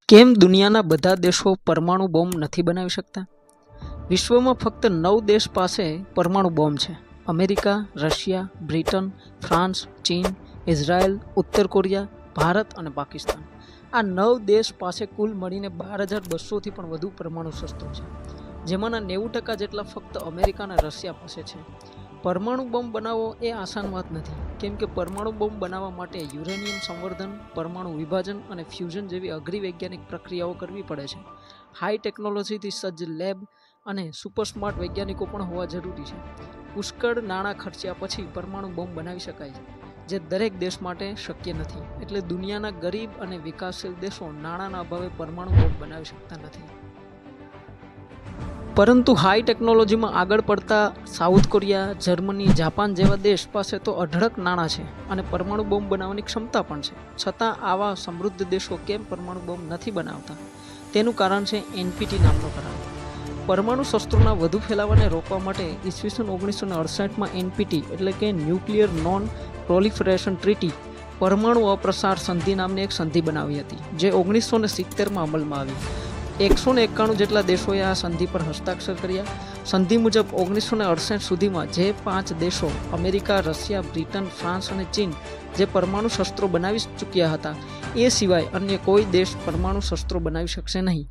કેમ દુનિયાના બધા દેશો પરમાણુ બોમ્બ નથી બનાવી શકતા? વિશ્વમાં ફક્ત 9 દેશ પાસે પરમાણુ બોમ્બ છે. અમેરિકા, રશિયા, બ્રિટન, ફ્રાન્સ, ચીન, ઇઝરાયલ, ઉત્તર કોરિયા, ભારત અને પાકિસ્તાન. આ 9 દેશ પાસે કુલ મળીને 12,200થી પણ વધુ પરમાણુ શસ્ત્રો છે, જેમાંના 90% જેટલા ફક્ત અમેરિકા અને રશિયા પાસે છે. પરમાણુ બોમ્બ બનાવવો એ આસાન વાત નથી, કેમ કે પરમાણુ બોમ્બ બનાવવા માટે યુરેનિયમ સંવર્ધન, પરમાણુ વિભાજન અને ફ્યુઝન જેવી અઘરી વૈજ્ઞાનિક પ્રક્રિયાઓ કરવી પડે છે. હાઈ ટેકનોલોજીથી સજ્જ લેબ અને સુપર સ્માર્ટ વૈજ્ઞાનિકો પણ હોવા જરૂરી છે. પુષ્કળ નાણાં ખર્ચ્યા પછી પરમાણુ બોમ્બ બનાવી શકાય છે, જે દરેક દેશ માટે શક્ય નથી. એટલે દુનિયાના ગરીબ અને વિકાસશીલ દેશો નાણાંના અભાવે પરમાણુ બોમ્બ બનાવી શકતા નથી. પરંતુ હાઈ ટેકનોલોજીમાં આગળ પડતા સાઉથ કોરિયા, જર્મની, જાપાન જેવા દેશ પાસે તો અઢળક નાણાં છે અને પરમાણુ બોમ્બ બનાવવાની ક્ષમતા પણ છે. છતાં આવા સમૃદ્ધ દેશો કેમ પરમાણુ બોમ્બ નથી બનાવતા? તેનું કારણ છે એનપીટી નામનો કરાર. પરમાણુ શસ્ત્રોના વધુ ફેલાવાને રોકવા માટે ઈસવીસન 1968માં એનપીટી એટલે કે ન્યુક્લિયર નોન પ્રોલિફરેશન ટ્રીટી પરમાણુ અપ્રસાર સંધિ નામની એક સંધિ બનાવી હતી, જે 1970માં અમલમાં આવી. 191 જેટલા દેશોએ આ સંધિ પર હસ્તાક્ષર કર્યા. સંધિ મુજબ 1968 સુધીમાં જે 5 દેશો અમેરિકા, રશિયા, બ્રિટન, ફ્રાન્સ અને ચીન જે પરમાણુ શસ્ત્રો બનાવી ચૂક્યા હતા, એ સિવાય અન્ય કોઈ દેશ પરમાણુ શસ્ત્રો બનાવી શકશે નહીં.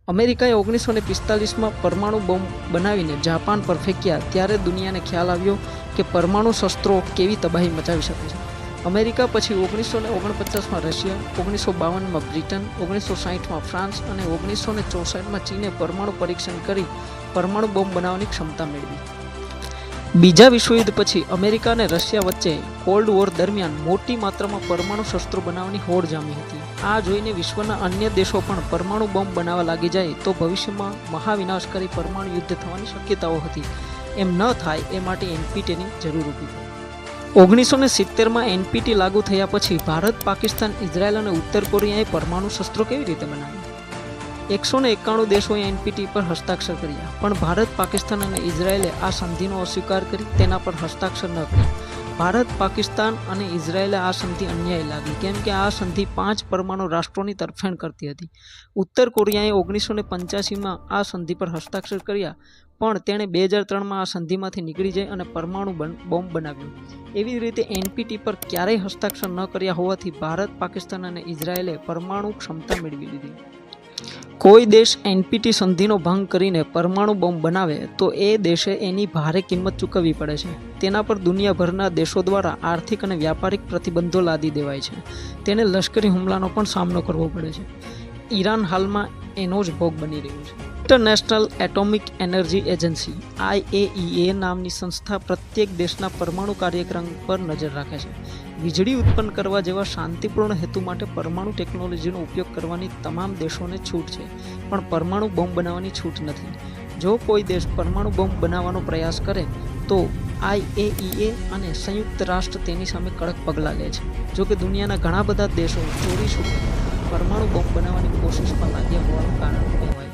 અમેરિકાએ 1945માં પરમાણુ બોમ્બ બનાવીને જાપાન પર ફેંક્યા ત્યારે દુનિયાને ખ્યાલ આવ્યો કે પરમાણુ શસ્ત્રો કેવી તબાહી મચાવી શકે છે. અમેરિકા પછી 1949માં રશિયા, 1952માં બ્રિટન, 1960માં ફ્રાન્સ અને 1964માં ચીને પરમાણુ પરીક્ષણ કરી પરમાણુ બોમ્બ બનાવવાની ક્ષમતા મેળવી. બીજા વિશ્વયુદ્ધ પછી અમેરિકા અને રશિયા વચ્ચે કોલ્ડ વોર દરમિયાન મોટી માત્રામાં પરમાણુ શસ્ત્રો બનાવવાની હોડ જામી હતી. આ જોઈને વિશ્વના અન્ય દેશો પણ પરમાણુ બોમ્બ બનાવવા લાગી જાય તો ભવિષ્યમાં મહાવિનાશકારી પરમાણુ યુદ્ધ થવાની શક્યતાઓ હતી. એમ ન થાય એ માટે એનપીટીની જરૂર ઊભી થઈ. 1970માં એનપીટી લાગુ થયા પછી ભારત, પાકિસ્તાન, ઇઝરાયલ અને ઉત્તર કોરિયાએ પરમાણુ શસ્ત્રો કેવી રીતે બનાવ્યા? 191 દેશોએ એનપીટી પર હસ્તાક્ષર કર્યા, પણ ભારત, પાકિસ્તાન અને ઇઝરાયલે આ સંધિનો અસ્વીકાર કરી તેના પર હસ્તાક્ષર ન કર્યા. ભારત, પાકિસ્તાન અને ઇઝરાયલે આ સંધિ અન્યાયી લાગી, કેમ કે આ સંધિ 5 પરમાણુ રાષ્ટ્રોની તરફેણ કરતી હતી. ઉત્તર કોરિયાએ 1985માં આ સંધિ પર હસ્તાક્ષર કર્યા, પણ તેણે 2003માં આ સંધિમાંથી નીકળી જાય અને પરમાણુ બોમ્બ બનાવ્યો. એવી રીતે એનપીટી પર ક્યારેય હસ્તાક્ષર ન કર્યા હોવાથી ભારત, પાકિસ્તાન અને ઇઝરાયલે પરમાણુ ક્ષમતા મેળવી લીધી. કોઈ દેશ એનપીટી સંધિનો ભંગ કરીને પરમાણુ બોમ્બ બનાવે તો એ દેશે એની ભારે કિંમત ચૂકવવી પડે છે. તેના પર દુનિયાભરના દેશો દ્વારા આર્થિક અને વ્યાપારિક પ્રતિબંધો લાદી દેવાય છે. તેને લશ્કરી હુમલાનો પણ સામનો કરવો પડે છે. ઈરાન હાલમાં એનો જ ભોગ બની રહ્યું છે. International atomic energy agency IAEA નામની સંસ્થા પ્રત્યેક દેશના પરમાણુ કાર્યક્રમ પર નજર રાખે છે. વીજળી ઉત્પન્ન કરવા જેવા શાંતિપૂર્ણ હેતુ માટે પરમાણુ ટેકનોલોજીનો ઉપયોગ કરવાની તમામ દેશોને છૂટ છે, પણ પરમાણુ બોમ્બ બનાવવાની છૂટ નથી. જો કોઈ દેશ પરમાણુ બોમ્બ બનાવવાનો પ્રયાસ કરે તો IAEA અને સંયુક્ત રાષ્ટ્ર તેની સામે કડક પગલાં લે છે. જો કે દુનિયાના ઘણા બધા દેશો ચોરી છૂપે પરમાણુ બોમ્બ બનાવવાની કોશિશમાં લાગ્યા હોવાનું કારણ કહેવાય.